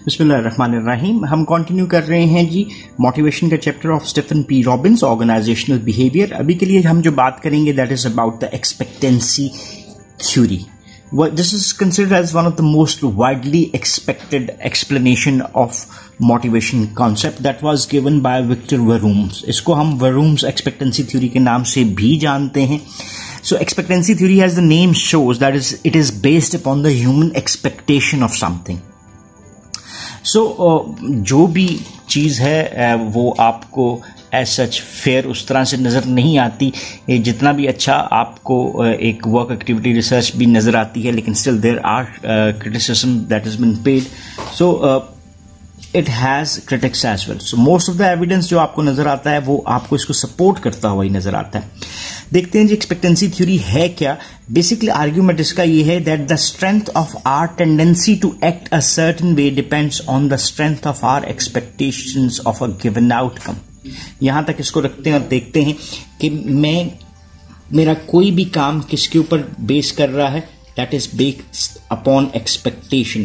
बिस्मिल्लाहिर्रहमानिर्रहीम। हम कंटिन्यू कर रहे हैं जी मोटिवेशन का chapter of Stephen P Robbins, organisational behaviour. अभी के लिए हम जो बात करेंगे that is about the expectancy theory. This is considered as one of the most widely expected explanation of motivation concept that was given by Victor Verrooms. इसको हम Verrooms expectancy theory के नाम से भी जानते हैं. So expectancy theory, as the name shows, that is, it is based upon the human expectation of something. So जो भी चीज़ है वो आपको एज सच फेयर उस तरह से नज़र नहीं आती. जितना भी अच्छा आपको एक वर्क एक्टिविटी रिसर्च भी नज़र आती है, लेकिन still there are criticism that is been paid. So it has critics as well. So most of the evidence जो आपको नज़र आता है वो आपको इसको सपोर्ट करता हुआ ही नज़र आता है. देखते हैं जी एक्सपेक्टेंसी थ्योरी है क्या. बेसिकली आर्ग्यूमेंट इसका ये है that the strength of our tendency to act a certain way depends on the strength of our expectations of a given outcome. यहां तक इसको रखते हैं और देखते हैं कि मेरा कोई भी काम किसके ऊपर बेस कर रहा है. That is based upon expectation,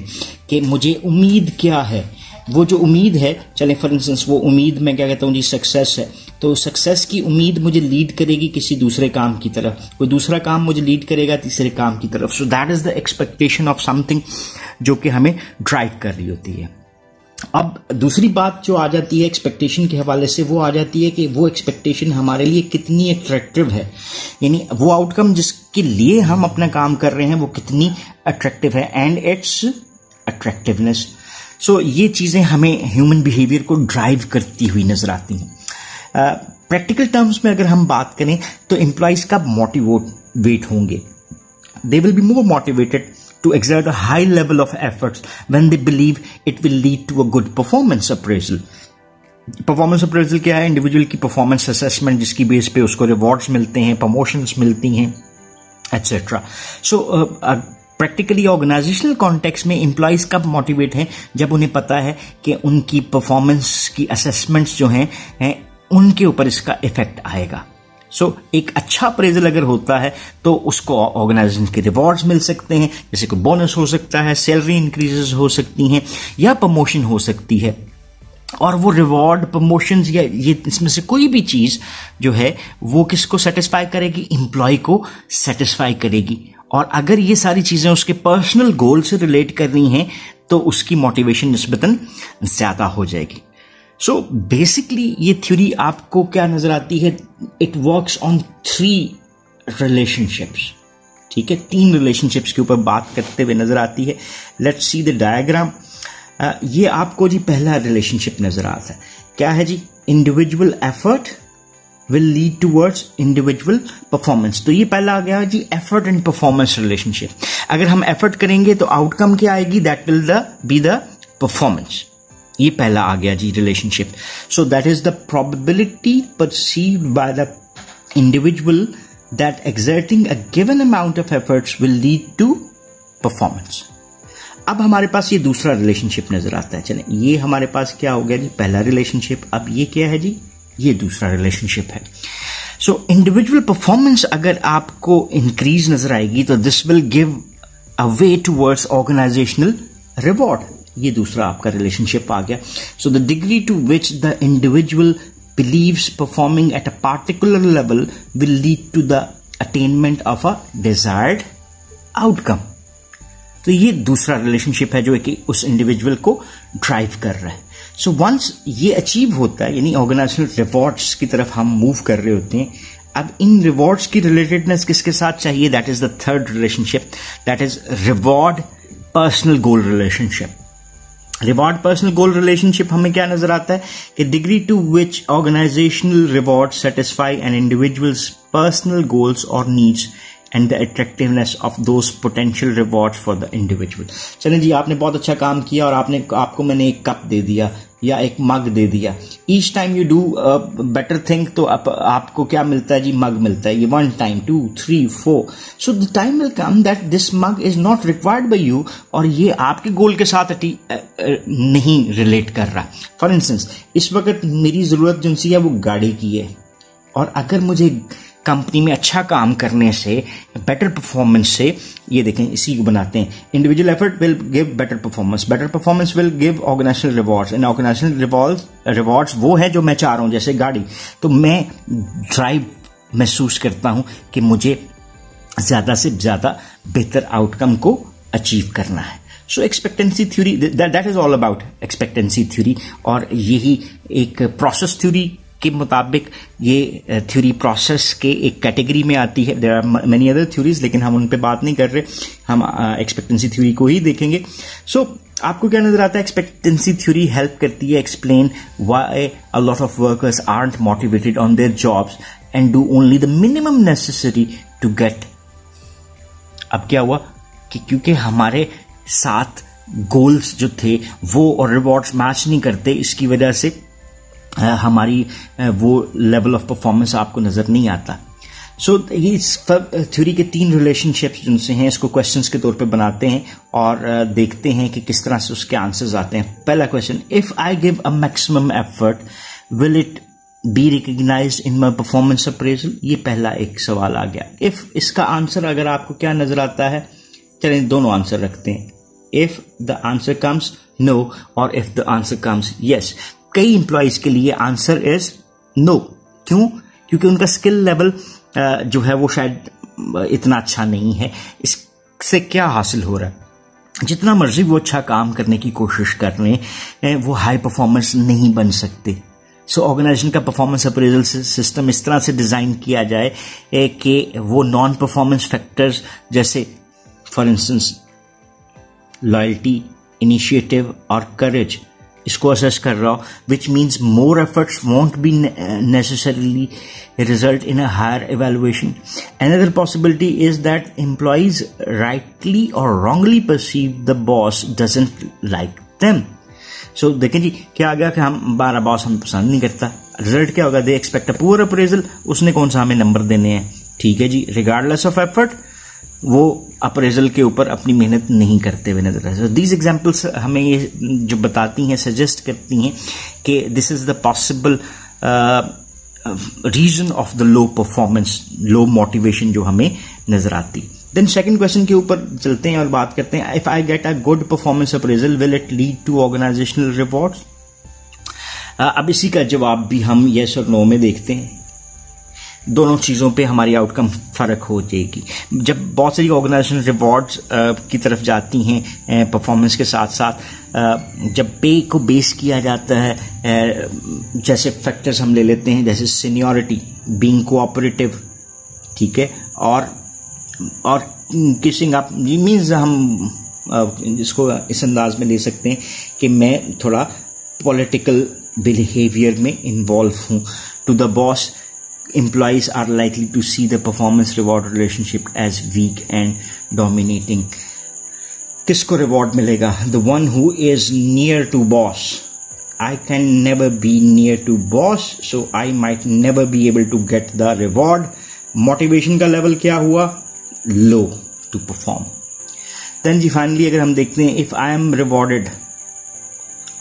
कि मुझे उम्मीद क्या है. वो जो उम्मीद है, चलें फॉर इंस्टेंस वो उम्मीद मैं क्या कहता हूँ जी सक्सेस है, तो सक्सेस की उम्मीद मुझे लीड करेगी किसी दूसरे काम की तरफ, कोई दूसरा काम मुझे लीड करेगा तीसरे काम की तरफ. सो that is the expectation of something जो कि हमें ड्राइव कर रही होती है. अब दूसरी बात जो आ जाती है एक्सपेक्टेशन के हवाले से, वो आ जाती है कि वो एक्सपेक्टेशन हमारे लिए कितनी अट्रैक्टिव है, यानी वो आउटकम जिसके लिए हम अपना काम कर रहे हैं वो कितनी अट्रैक्टिव है एंड इट्स अट्रैक्टिवनेस. सो ये चीजें हमें ह्यूमन बिहेवियर को ड्राइव करती हुई नजर आती हैं. प्रैक्टिकल टर्म्स में अगर हम बात करें तो एम्प्लॉइज का मोटिवेट होंगे. They will be more motivated to exert a high level of efforts when they believe it will lead to a good performance appraisal. Performance appraisal क्या है? इंडिविजुअल की परफॉर्मेंस असेसमेंट जिसकी बेस पे उसको rewards मिलते हैं, promotions मिलती हैं, etcetera. So practically organisational context में एम्प्लॉइज कब मोटिवेट हैं? जब उन्हें पता है कि उनकी परफॉर्मेंस की असेसमेंट्स जो हैं उनके ऊपर इसका इफेक्ट आएगा. सो एक अच्छा अप्रेजल अगर होता है तो उसको ऑर्गेनाइजेशन के रिवॉर्ड्स मिल सकते हैं, जैसे कोई बोनस हो सकता है, सैलरी इंक्रीजेस हो सकती हैं या प्रमोशन हो सकती है. और वो रिवॉर्ड, प्रमोशंस या ये इसमें से कोई भी चीज जो है वो किसको सेटिस्फाई करेगी? एम्प्लॉय को सेटिस्फाई करेगी. और अगर ये सारी चीजें उसके पर्सनल गोल से रिलेट कर रही हैं तो उसकी मोटिवेशन निस्बतन ज्यादा हो जाएगी. सो बेसिकली ये थ्योरी आपको क्या नजर आती है? It works on 3 relationships. ठीक है, 3 रिलेशनशिप्स के ऊपर बात करते हुए नजर आती है. Let's see the diagram. ये आपको जी पहला रिलेशनशिप नजर आता है. क्या है जी? Individual effort will lead towards individual performance. तो ये पहला आ गया जी एफर्ट एंड परफॉर्मेंस रिलेशनशिप. अगर हम एफर्ट करेंगे तो आउटकम क्या आएगी? That will be the performance. ये पहला आ गया जी relationship. So that is the probability perceived by the individual that exerting a given amount of efforts will lead to performance. अब हमारे पास ये दूसरा रिलेशनशिप नजर आता है. चलें, ये हमारे पास क्या हो गया जी? पहला रिलेशनशिप. अब ये क्या है जी? ये दूसरा रिलेशनशिप है. सो इंडिविजुअल परफॉर्मेंस अगर आपको इंक्रीज नजर आएगी तो this will give a way towards organisational reward. ये दूसरा आपका रिलेशनशिप आ गया. So the degree to which the individual believes performing at a particular level will lead to the attainment of a desired outcome. तो ये दूसरा relationship है जो कि उस इंडिविजुअल को ड्राइव कर रहा है. सो वंस ये अचीव होता है, यानी ऑर्गेनाइजेशनल रिवॉर्ड्स की तरफ हम मूव कर रहे होते हैं. अब इन रिवॉर्ड्स की रिलेटेडनेस किसके साथ चाहिए? That is the third relationship. That is reward personal goal relationship. Reward personal goal relationship हमें क्या नजर आता है कि degree to which organisational reward satisfy an individual's personal goals और needs and the attractiveness of those potential reward for the individual. चलें जी, आपने बहुत अच्छा काम किया और आपको मैंने एक कप दे दिया या एक मग दे दिया. Each time you do better thing तो आपको क्या मिलता है जी? मग मिलता है. ये 1 time, 2, 3, 4. So the time will come that this mug is not required by you और ये आपके गोल के साथ नहीं रिलेट कर रहा. फॉर इंस्टेंस, इस वक्त मेरी जरूरत जो सी है वो गाड़ी की है, और अगर मुझे कंपनी में अच्छा काम करने से, बेटर परफॉर्मेंस से, ये देखें इसी को बनाते हैं, individual effort will give better performance will give organisational rewards, and organisational rewards वो है जो मैं चाह रहा हूं, जैसे गाड़ी, तो मैं ड्राइव महसूस करता हूं कि मुझे ज्यादा से ज्यादा बेहतर आउटकम को अचीव करना है. So expectancy theory, that is all about expectancy theory. और यही एक प्रोसेस थ्योरी के मुताबिक ये थ्योरी प्रोसेस के एक कैटेगरी में आती है. There are many other theories, लेकिन हम उन पे बात नहीं कर रहे, हम एक्सपेक्टेंसी थ्योरी को ही देखेंगे. सो आपको क्या नजर आता है? एक्सपेक्टेंसी थ्योरी हेल्प करती है explain why a lot of workers aren't motivated on their jobs and do only the minimum necessary to get. अब क्या हुआ कि क्योंकि हमारे साथ गोल्स जो थे वो और रिवॉर्ड्स मैच नहीं करते, इसकी वजह से हमारी वो लेवल ऑफ परफॉर्मेंस आपको नजर नहीं आता. सो इस थ्योरी के 3 रिलेशनशिप्स जिनसे हैं, इसको क्वेश्चंस के तौर पे बनाते हैं और देखते हैं कि किस तरह से उसके आंसर्स आते हैं. पहला question, if I give a maximum effort will it be recognised in my performance appraisal. ये पहला एक सवाल आ गया. इफ, इसका आंसर अगर आपको क्या नजर आता है, चलें दोनों आंसर रखते हैं. If the answer comes no और if the answer comes yes. कई एम्प्लॉइज के लिए आंसर इज नो. क्यों? क्योंकि उनका स्किल लेवल जो है वो शायद इतना अच्छा नहीं है. इससे क्या हासिल हो रहा है? जितना मर्जी वो अच्छा काम करने की कोशिश कर रहे हैं, वो हाई परफॉर्मेंस नहीं बन सकते. सो ऑर्गेनाइजेशन का परफॉर्मेंस अप्रेजल सिस्टम इस तरह से डिजाइन किया जाए कि वो नॉन परफॉर्मेंस फैक्टर्स जैसे फॉर इंस्टेंस लॉयल्टी, इनिशिएटिव और करेज, इसको असेस कर रहा हो, which means more efforts won't be necessarily result in a higher evaluation. Another possibility is that employees rightly or wrongly perceive the boss doesn't like them. So देखें जी क्या आ गया कि हमारा बॉस हमें पसंद नहीं करता. रिजल्ट क्या होगा? They expect a poor appraisal. उसने कौन सा हमें नंबर देने हैं? ठीक है जी, रिगार्डलेस ऑफ एफर्ट वो अप्रेजल के ऊपर अपनी मेहनत नहीं करते हुए नजर आए. दीज एग्जाम्पल्स हमें ये जो बताती हैं, सजेस्ट करती हैं कि this is the possible reason of the low performance, low motivation जो हमें नजर आती. देन सेकंड क्वेश्चन के ऊपर चलते हैं और बात करते हैं. If I get a good performance appraisal will it lead to organisational rewards. अब इसी का जवाब भी हम येस और नो में देखते हैं. दोनों चीजों पे हमारी आउटकम फर्क हो जाएगी. जब बहुत सारी ऑर्गेनाइजेशन रिवॉर्ड्स की तरफ जाती हैं परफॉर्मेंस के साथ साथ, जब पे को बेस किया जाता है, जैसे फैक्टर्स हम ले लेते हैं जैसे सीनियरिटी, बीइंग कोऑपरेटिव, ठीक है, और किसिंग अप, मीन्स हम इसको इस अंदाज में ले सकते हैं कि मैं थोड़ा पॉलिटिकल बिहेवियर में इन्वॉल्व हूं. To the boss, employees are likely to see the performance reward relationship as weak and dominating. किसको रिवॉर्ड मिलेगा? The one who is near to boss. I can never be near to boss, so I might never be able to get the reward. Motivation का level क्या हुआ? Low to perform. Then ji finally अगर हम देखते हैं, if I am rewarded,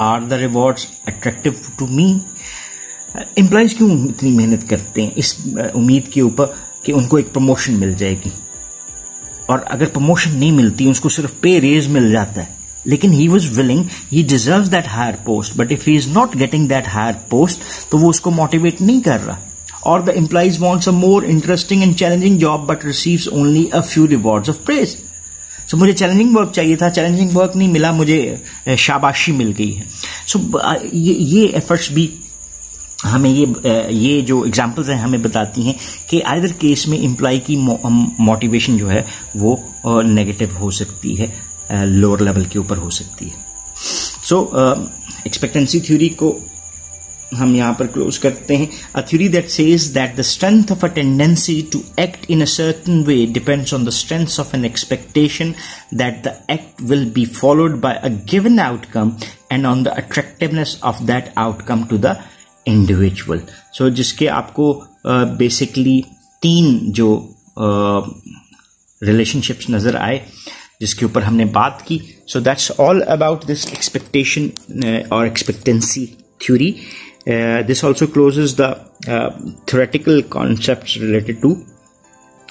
are the rewards attractive to me? Employees क्यों इतनी मेहनत करते हैं? इस उम्मीद के ऊपर कि उनको एक प्रमोशन मिल जाएगी, और अगर प्रमोशन नहीं मिलती, उसको सिर्फ पे रेज मिल जाता है, लेकिन he was willing, he deserves that higher post, but if he is not getting that higher post तो वो उसको मोटिवेट नहीं कर रहा. और the employees wants a more interesting and challenging job but receives only a few rewards of praise. So मुझे challenging work चाहिए था, चैलेंजिंग वर्क नहीं मिला, मुझे शाबाशी मिल गई है. सो ये एफर्ट्स भी हमें ये जो एग्जाम्पल्स हैं हमें बताती हैं कि आइदर केस में एम्प्लॉय की मोटिवेशन जो है वो नेगेटिव हो सकती है, लोअर लेवल के ऊपर हो सकती है. सो एक्सपेक्टेंसी थ्योरी को हम यहां पर क्लोज करते हैं. A theory that says that the strength of a tendency to act in a certain way depends on the strength of an expectation that the act will be followed by a given outcome and on the attractiveness of that outcome to the individual. So जिसके आपको basically 3 जो relationships नजर आए जिसके ऊपर हमने बात की. So that's all about this expectation और expectancy theory. This also closes the theoretical concepts related to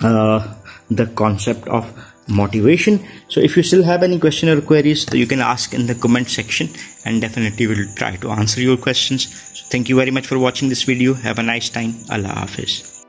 the concept of motivation. So if you still have any question or queries, you can ask in the comment section, and definitely we'll try to answer your questions. So thank you very much for watching this video. Have a nice time. Allah Hafiz.